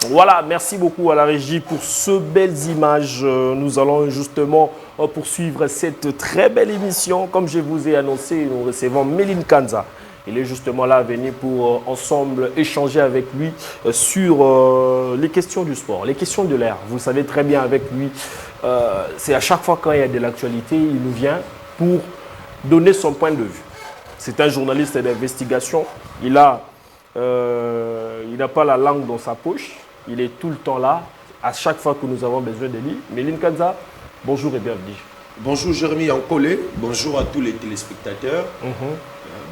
Voilà, merci beaucoup à la régie pour ces belles images. Nous allons justement poursuivre cette très belle émission. Comme je vous ai annoncé, nous recevons Méline Kanza. Il est justement là venu pour ensemble échanger avec lui sur les questions du sport, les questions de l'air. Vous savez très bien avec lui, c'est à chaque fois quand il y a de l'actualité, il nous vient pour donner son point de vue. C'est un journaliste d'investigation. Il n'a pas la langue dans sa poche. Il est tout le temps là, à chaque fois que nous avons besoin de lui. Méline Kanza, bonjour et bienvenue. Bonjour Jérémy Yankolé, bonjour à tous les téléspectateurs,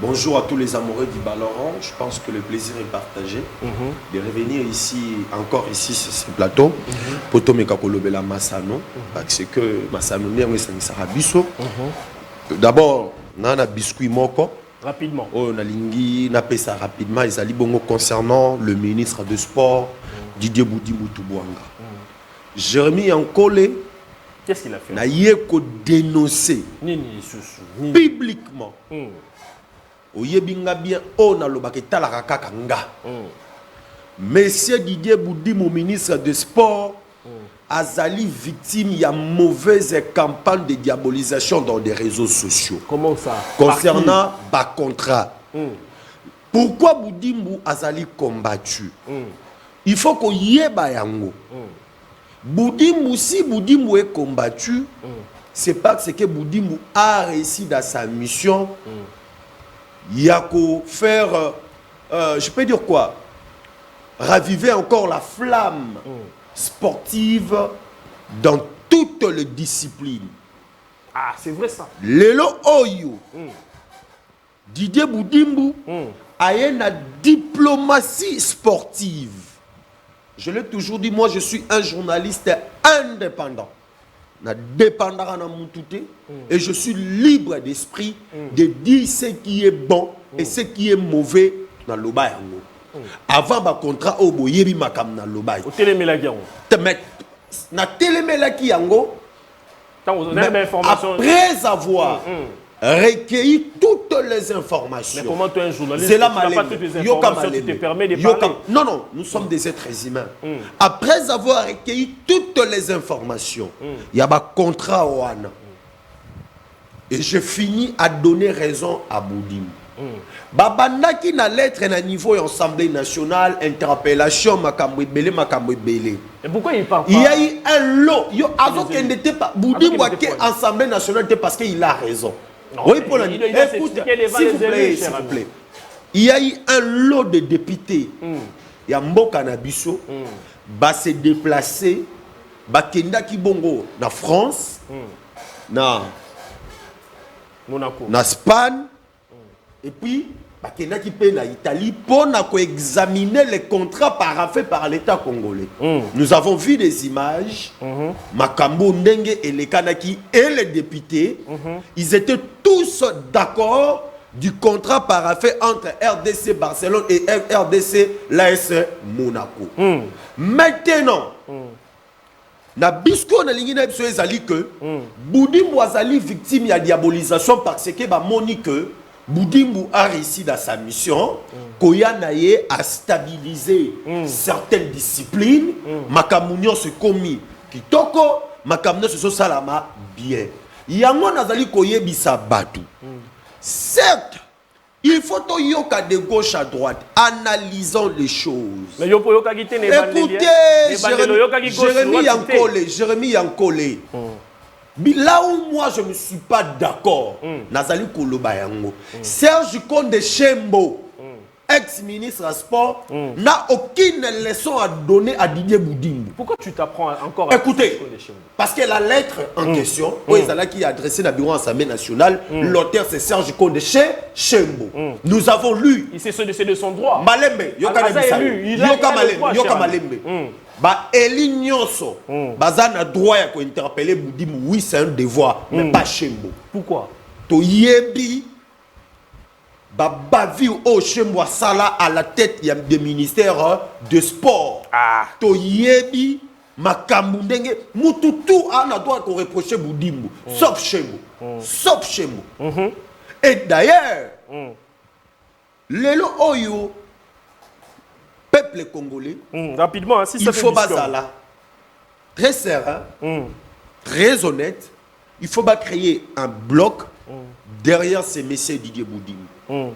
bonjour à tous les amoureux du Ballon. Je pense que le plaisir est partagé de revenir ici, encore ici sur ce plateau, pour Tomé Kakolobela Massano, parce que Massano n'est pas Bisso. D'abord, on a un biscuit moko. Rapidement. On a lingui, on a ça rapidement. Ils allaient bon concernant le ministre de Sport, Didier Boudi-Moutouboanga. Jérémy Yankolé, qu'est-ce qu'il a fait? n'a yeko dénoncé publiquement. Oyebinga bien on a le baketa la kakanga. Monsieur Didier Boudi, mon ministre de Sport, azali victime y a mauvaise campagne de diabolisation dans des réseaux sociaux. Comment ça? Concernant bas contrat. Pourquoi Boudimou azali combattu? Il faut qu'on y ait bayango. Boudimou, si Boudimou est combattu, c'est parce que Boudimou a réussi dans sa mission. Il y a qu'à faire, je peux dire quoi? Raviver encore la flamme sportive dans toutes les disciplines. Ah, c'est vrai ça. Lelo Oyo, Didier Boudimou a une diplomatie sportive. Je l'ai toujours dit, moi je suis un journaliste indépendant. Et je suis libre d'esprit de dire ce qui est bon et ce qui est mauvais dans le bail. Avant ma contrat au boyebi makam na lo bail. Au téléméla yango. Na téléméla ki yango. Après avoir recueilli toutes les informations. Mais comment tu es un journaliste? C'est là tu n'as pas toutes les informations qui te permettent de parler. Non, non, nous sommes des êtres humains. Après avoir recueilli toutes les informations, il y a un contrat au Wana. Et je finis à donner raison à Boudim. Babanda qui n'a lettre à niveau Assemblée nationale, interpellation, makamwe belé. Et pourquoi il parle pas? Il y a eu un lot. Il n'était pas. Boudim Assemblée nationale parce qu'il a raison. Non, oui, pour il doit s'expliquer devant les élus, s'il vous plaît. Il y a eu un lot de députés. Il y a Mboka Nabiso, va se déplacer, va kenda Kibongo na France, na Monaco, na Espagne, et puis va kenda Kipé na Italie pour examiner les contrats paraphés par l'État congolais. Nous avons vu des images, Makambo Ndenge et les Kanaki et les députés, ils étaient tous d'accord du contrat paraphé entre RDC Barcelone et RDC l'AS Monaco. Maintenant, na bisko na lingina biso ezali que Boudimou azali victime ya diabolisation parce que ba moni que Boudimou a réussi dans sa mission, Koyanaye a stabilisé certaines disciplines, Makamounion se commis Kitoko, Makamounion se salama bien. Yango nazali koyebisa batu. Certes, il faut to yoka de gauche à droite, analysons les choses. Mais écoutez, Jérémy Yankolé. Là où moi je ne suis pas d'accord, Nazali Koloba yango. Serge Konde Chembo, ex-ministre à sport, n'a aucune leçon à donner à Didier Boudimou. Pourquoi tu t'apprends encore à écoutez, parce que la lettre en question, qui est adressée à la bureau Assemblée nationale, l'auteur c'est Serge Konde Chembo. Nous avons lu. C'est de son droit. Malembe, Yoka Malembe. Ba Eli Nyonso, bazana droit à interpeller Boudimou, oui c'est un devoir, mais pas Chembo. Pourquoi? To yebi Bavi au Chembo Sala à la tête du ministère de sport. To yebi makambu ndenge mutu tout a droit qu'on reprocher Boudimou, sauf Chembo. Sauf Chembo. Et d'ailleurs, Lelo Oyo peuple congolais. Rapidement, hein, si il faut bazala. Très serein, très honnête. Il faut créer un bloc derrière ces messieurs Didier Boudin.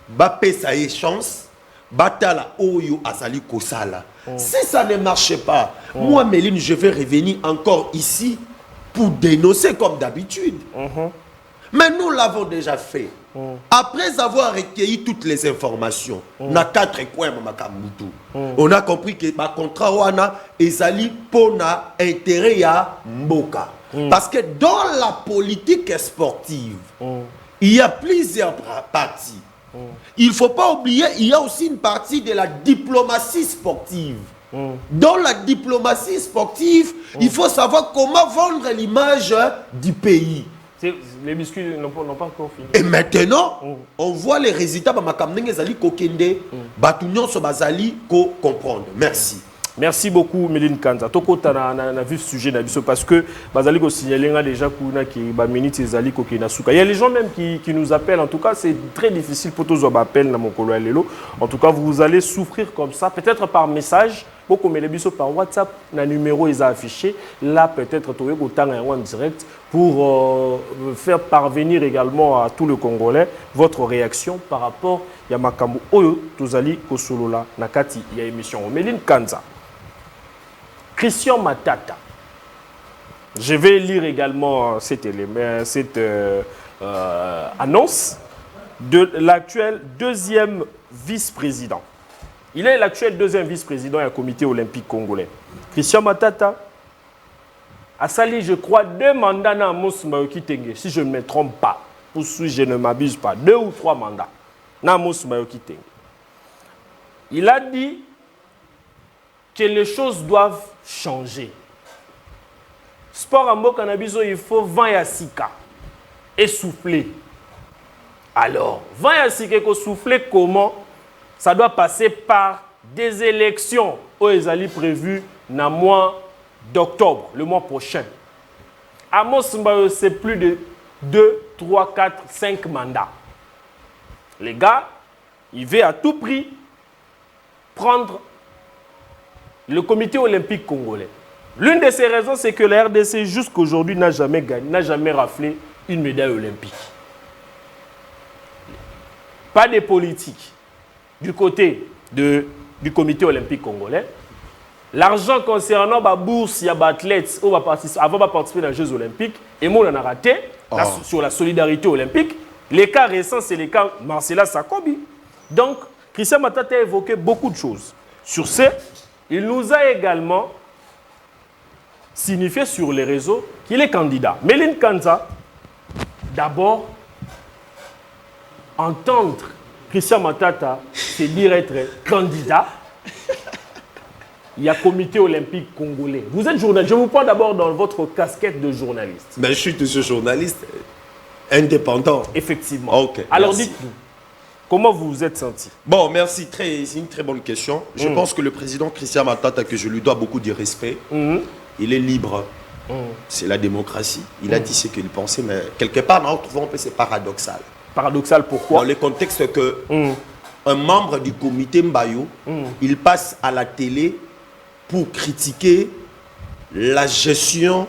Bappé, ça y est chance. Batala Oyo Azali Kosala. Si ça ne marche pas, moi, Méline, je vais revenir encore ici pour dénoncer comme d'habitude. Mais nous l'avons déjà fait. Après avoir recueilli toutes les informations, on a 4 coins on a compris que le contrat wana ezali pona intérêt ya mboka. Parce que dans la politique sportive, il y a plusieurs parties. Il ne faut pas oublier, il y a aussi une partie de la diplomatie sportive. Dans la diplomatie sportive, il faut savoir comment vendre l'image du pays. Les biscuits n'ont pas encore fini. Et maintenant, on voit les résultats. Merci. Merci beaucoup, Méline Kanza. Toko na vu ce sujet parce que Bazali ko signalé déjà qu'il y a les gens même qui nous appellent. En tout cas, c'est très difficile pour tous les appels dans mon colo. En tout cas, vous allez souffrir comme ça, peut-être par message. Beaucoup mais les bisous par WhatsApp, le numéro est affiché. Là, peut-être tu en direct pour faire parvenir également à tout le Congolais votre réaction par rapport à Makambo Oyo Tozali Kosolola Nakati. Il y a émission Méline Kanza. Christian Matata. Je vais lire également cette annonce de l'actuel deuxième vice-président. Il est l'actuel deuxième vice-président du comité olympique congolais. Christian Matata a sali, je crois, 2 mandats dans Amos Mayoki Tenge, si je ne me trompe pas, ou si je ne m'abuse pas, 2 ou 3 mandats dans Amos Mayoki Tenge. Il a dit que les choses doivent changer. Sport en Mboka Nabiso, il faut 20 yasika et souffler. Alors, 20 yasika et souffler comment? Ça doit passer par des élections aux Ezali prévues dans le mois d'octobre, le mois prochain. Amos Mbayo, c'est plus de 2, 3, 4, 5 mandats. Les gars, il veut à tout prix prendre le comité olympique congolais. L'une de ces raisons, c'est que la RDC, jusqu'à aujourd'hui, n'a jamais gagné, n'a jamais raflé une médaille olympique. Pas de politique du côté du comité olympique congolais. L'argent concernant la bourse, il y a des athlètes avant de participer dans les Jeux olympiques, et moi, on a raté sur la solidarité olympique. Les cas récents, c'est les cas Marcela Sakobi. Donc, Christian Matata a évoqué beaucoup de choses. Sur ce, il nous a également signifié sur les réseaux qu'il est candidat. Méline Kanza, d'abord, entendre Christian Matata se dire être candidat, il y a comité olympique congolais. Vous êtes journaliste. Je vous prends d'abord dans votre casquette de journaliste. Mais je suis toujours journaliste indépendant. Effectivement. Okay, alors dites-nous, comment vous vous êtes senti? Bon, merci. C'est une très bonne question. Je pense que le président Christian Matata, que je lui dois beaucoup de respect, il est libre. C'est la démocratie. Il a dit ce qu'il pensait, mais quelque part, nous retrouvons un peu, c'est paradoxal. Paradoxal, pourquoi? Dans le contexte que un membre du comité Mbayo, il passe à la télé pour critiquer la gestion.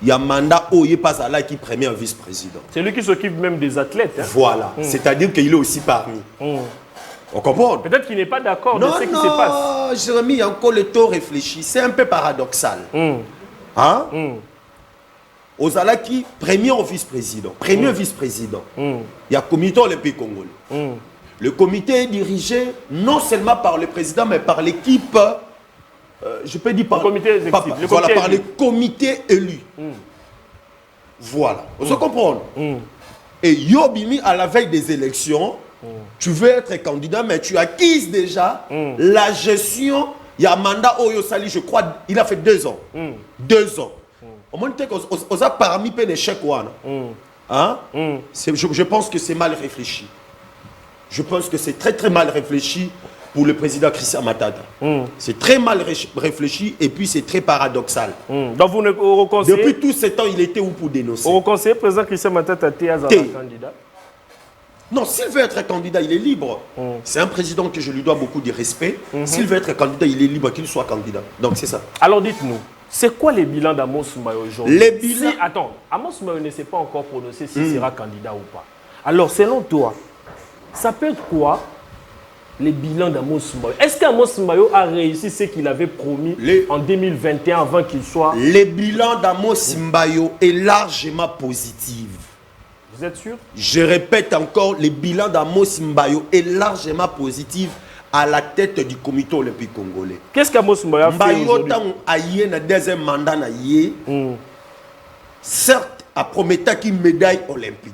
Il y a un mandat où il passe à là qui est premier vice-président. C'est lui qui s'occupe même des athlètes. Hein? Voilà. C'est-à-dire qu'il est aussi parmi. On comprend? Peut-être qu'il n'est pas d'accord de ce qui se passe. Non, Jérémy, il y a encore le temps réfléchi. C'est un peu paradoxal. Hein? Ozalaki, premier vice-président. Premier vice-président. Il y a le comité olympique congolais. Le comité est dirigé non seulement par le président, mais par l'équipe, je peux dire par le comité exécutif. Voilà, par le comité élu. Voilà. Vous comprenez? Et Yobimi, à la veille des élections, tu veux être candidat, mais tu acquises déjà la gestion. Il y a un mandat Oyo Sali, je crois, il a fait 2 ans. 2 ans. Au moins, on a parmi les chèques. Je pense que c'est mal réfléchi. Je pense que c'est très très mal réfléchi pour le président Christian Matata. C'est très mal réfléchi et puis c'est très paradoxal. Donc vous ne reconnaissez... Depuis tout ce temps, il était où pour dénoncer? Vous reconnaissez le président Christian Matata as candidat? Non, s'il veut être candidat, il est libre. C'est un président que je lui dois beaucoup de respect. S'il veut être candidat, il est libre qu'il soit candidat. Donc c'est ça. Alors dites-nous, c'est quoi les bilans d'Amos Mbaye aujourd'hui? Les bilans... Attends, Amos Mbaye ne s'est pas encore prononcé s'il sera candidat ou pas. Alors selon toi, ça peut être quoi les bilans d'Amos Mbaye? Est-ce qu'Amos Mbaye a réussi ce qu'il avait promis en 2021 avant qu'il soit... Le bilan d'Amos Mbaye est largement positif. Vous êtes sûr? Je répète encore, le bilan d'Amos Mbaye est largement positif à la tête du comité olympique congolais. Qu'est-ce qu'Amos Mbaye a fait aujourd'hui? Mbaye a deuxième mandat, certes, a promis une médaille olympique.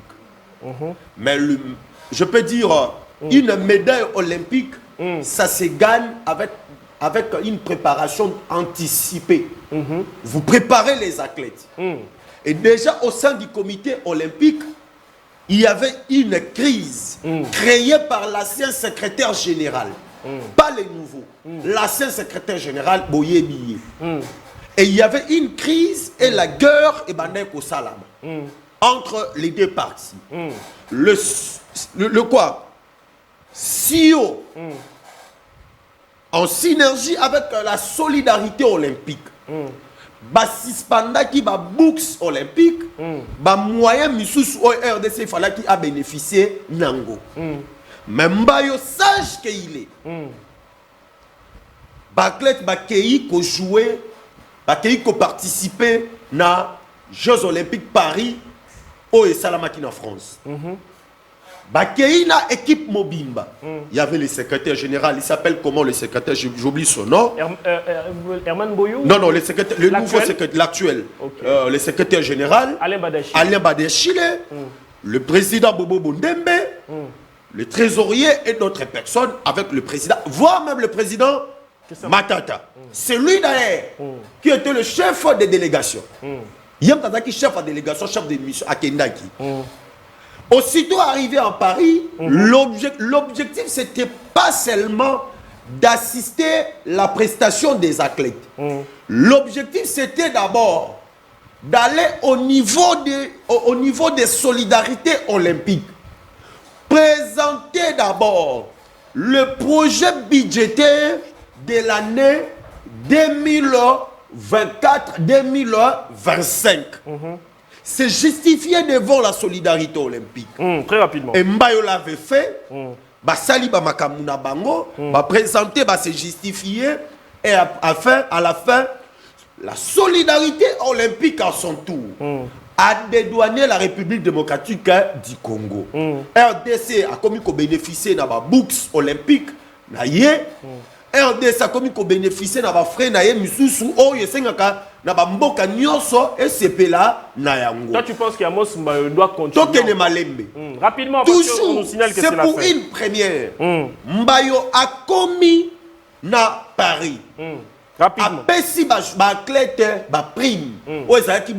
Mais je peux dire, une médaille olympique, ça se gagne avec une préparation anticipée. Vous préparez les athlètes. Et déjà au sein du comité olympique, il y avait une crise créée par l'ancien secrétaire général. Pas les nouveaux. L'ancien secrétaire général, Boye Biye. Et il y avait une crise et la guerre et Bandeko Salam entre les deux parties. Le quoi? CEO, en synergie avec la solidarité olympique, Basispanda qui ba books olympique, ba moyen misous au RDC il fallait qu'il a bénéficié Nango. Mais Mbaye sage qu'il est. Baklet Bakei ko jouer, Bakei ko participer na Jeux Olympiques Paris au Salamaki en France. Bakei na équipe Mobimba. Il y avait le secrétaire général, il s'appelle comment le secrétaire, j'oublie son nom. Herman Boyou? Non, le secrétaire, le nouveau secrétaire, l'actuel. Okay. Le secrétaire général, Alain Badeshile, le président Bobo Bondembe, le trésorier et d'autres personnes avec le président, voire même le président Matata. C'est lui d'ailleurs qui était le chef des délégations. Yam Tata qui chef de délégation, chef de mission à Kendaki. Aussitôt arrivé en Paris, l'objectif c'était pas seulement d'assister la prestation des athlètes. L'objectif c'était d'abord d'aller au niveau des solidarités olympiques. Présenter d'abord le projet budgétaire de l'année 2024-2025. C'est justifié devant la solidarité olympique. Très rapidement. Et Mbaye l'avait fait. Basali Bamakamuna Bango. Présenter, c'est justifié. Et à la fin, la solidarité olympique à son tour a dédouané la République démocratique du Congo. RDC a commis qu'on bénéficier de la books olympique. RDC a commis qu'on bénéficier de la frais naïe misusu o yesengaka na ba mboka nyonso et CP là na yango. Toi tu penses qu'Amos Mbaye doit continuer? Rapidement, toujours, nous signale que c'est pour une première. Mbaye a commis na Paris. Rapidement. Apesi ba athlète ba prime. O ezalaki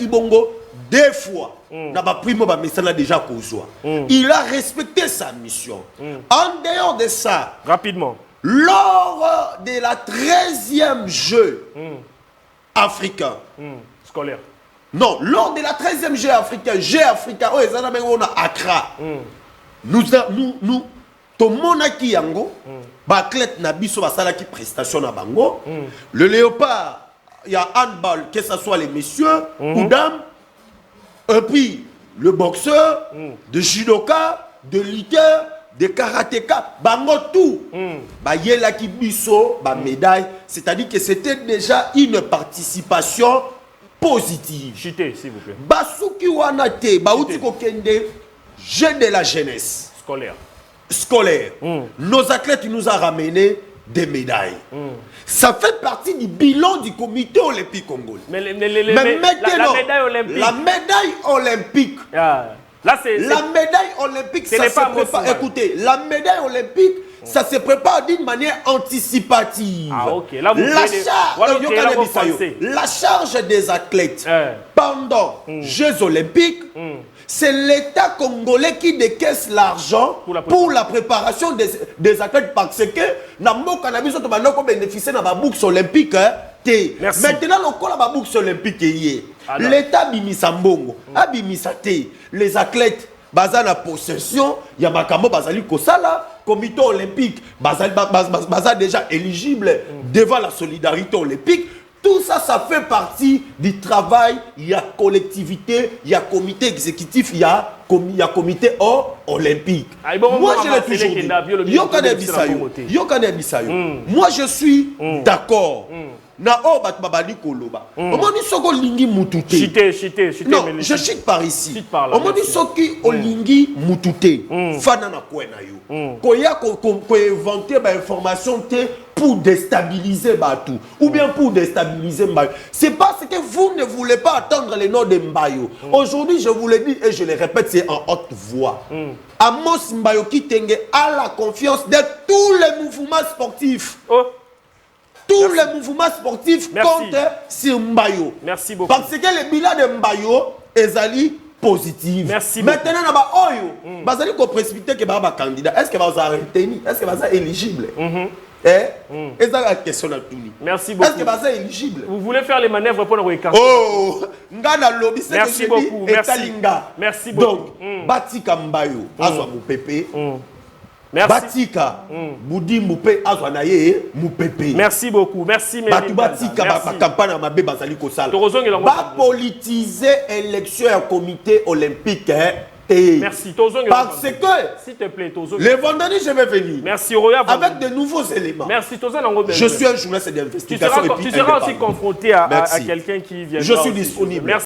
bongo deux fois. Na ba prime ba mesana déjà kozwa. Il a respecté sa mission. En dehors de ça, rapidement. Lors de la 13e jeu africain. Scolaire. Non, lors de la 13e jeu africain, oh, on a Accra. Nous, Tomonaki Yango, Baklet Nabiso Basalaki prestation na Bango, le léopard, il y a handball, que ce soit les messieurs ou dames, et puis le boxeur, de judoka, de lutteur, de karatéka, bango tout. Ba yelaki biso, ba médaille, c'est-à-dire que c'était déjà une participation positive. Chité, s'il vous plaît. Basuki wanate, baouti kokende, jeu de la jeunesse. Scolaire. Nos athlètes nous ont ramené des médailles. Ça fait partie du bilan du comité olympique congolais. Mais maintenant, la médaille olympique. Là, la médaille olympique, ça se prépare. Écoutez, la médaille olympique, ça se prépare d'une manière anticipative. Ah, ok. Là, la charge des athlètes pendant Jeux olympiques, c'est l'État congolais qui décaisse l'argent pour la préparation des athlètes parce que nous avons bénéficié de la bourse olympique. Maintenant, la bourse olympique, l'État bimisa mbongo, abimisa te, les athlètes baza na possession ya makambo bazali kosala comité olympique baza déjà éligible devant la solidarité olympique. Tout ça, ça fait partie du travail. Il y a collectivité, il y a comité exécutif, il y a comité olympique. Moi, je l'ai toujours dit. Moi, je suis d'accord. Na o bat babali koloba. Omoni soko lingi mutute. Non, je chite par ici. Omoni soki olingi mutute. Fana na kwena yo. Koya ko inventer ba information te pour déstabiliser Batou ou bien pour déstabiliser Mbayo. C'est parce que vous ne voulez pas attendre le nom de Mbayo. Aujourd'hui, je vous le dis et je le répète, c'est en haute voix. Amos Mbayo Kitenge a la confiance de tous les mouvements sportifs. Tous les mouvements sportifs comptent sur Mbayo. Merci beaucoup. Parce que le bilan de Mbayo est allé positif. Merci beaucoup. Maintenant, on va précipiter que va candidat. Est-ce que va retenir? Est-ce que va éligible? Et ça la question à tout. Merci beaucoup. Est-ce que va éligible? Vous voulez faire les manœuvres pour le écarter? Oh, ngana lobby c'est merci beaucoup. Merci beaucoup. Donc, Batika Mbayo, azwa Mupépé. Merci. Batika, Boudi Moupé, azwa naye Mupépé. Merci beaucoup. Merci Batu Batika, ba campagne ma bé bazali kosala. Ba politiser élection à comité olympique. Merci. Parce que, s'il te plaît, le vendredi, je vais venir. Merci, Roya. Avec de nouveaux éléments. Merci, je suis un journaliste d'investigation. Tu seras aussi confronté à quelqu'un qui vient. Je suis disponible. Merci.